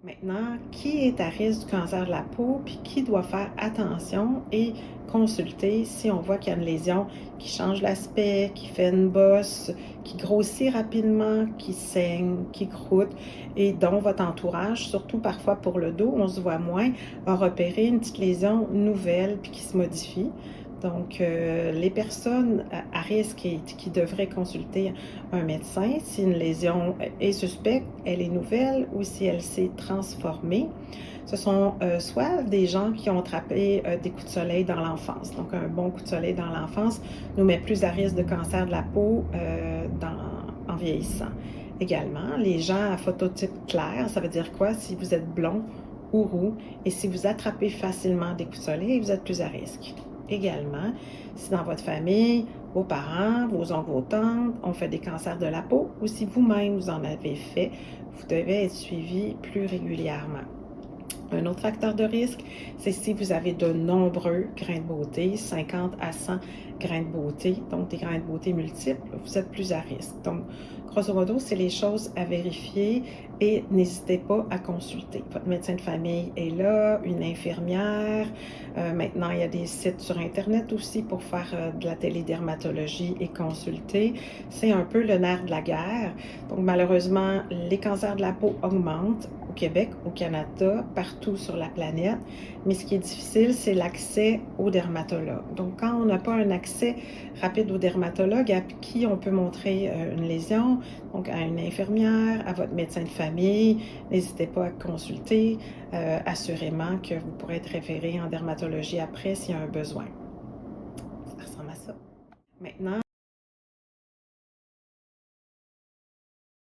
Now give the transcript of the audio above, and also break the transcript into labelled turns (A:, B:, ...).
A: Maintenant, qui est à risque du cancer de la peau, puis qui doit faire attention et consulter si on voit qu'il y a une lésion qui change l'aspect, qui fait une bosse, qui grossit rapidement, qui saigne, qui croûte, et dont votre entourage, surtout parfois pour le dos, on se voit moins, a repéré une petite lésion nouvelle puis qui se modifie. Donc, les personnes à risque et qui devraient consulter un médecin si une lésion est suspecte, elle est nouvelle ou si elle s'est transformée. Ce sont soit des gens qui ont attrapé des coups de soleil dans l'enfance. Donc, un bon coup de soleil dans l'enfance nous met plus à risque de cancer de la peau en vieillissant. Également, les gens à phototype clair, ça veut dire quoi? Si vous êtes blond ou roux et si vous attrapez facilement des coups de soleil, vous êtes plus à risque. Également, si dans votre famille, vos parents, vos oncles, vos tantes ont fait des cancers de la peau ou si vous-même vous en avez fait, vous devez être suivi plus régulièrement. Un autre facteur de risque, c'est si vous avez de nombreux grains de beauté, 50 à 100 grains de beauté, donc des grains de beauté multiples, vous êtes plus à risque. Donc, grosso modo, c'est les choses à vérifier et n'hésitez pas à consulter. Votre médecin de famille est là, une infirmière. Maintenant, il y a des sites sur Internet aussi pour faire de la télédermatologie et consulter. C'est un peu le nerf de la guerre. Donc, malheureusement, les cancers de la peau augmentent au Québec, au Canada, partout sur la planète. Mais ce qui est difficile, c'est l'accès aux dermatologues. Donc, quand on n'a pas un accès rapide au dermatologue à qui on peut montrer une lésion, donc à une infirmière, à votre médecin de famille, n'hésitez pas à consulter. Assurément que vous pourrez être référé en dermatologie après s'il y a un besoin. Ça ressemble à ça. Maintenant,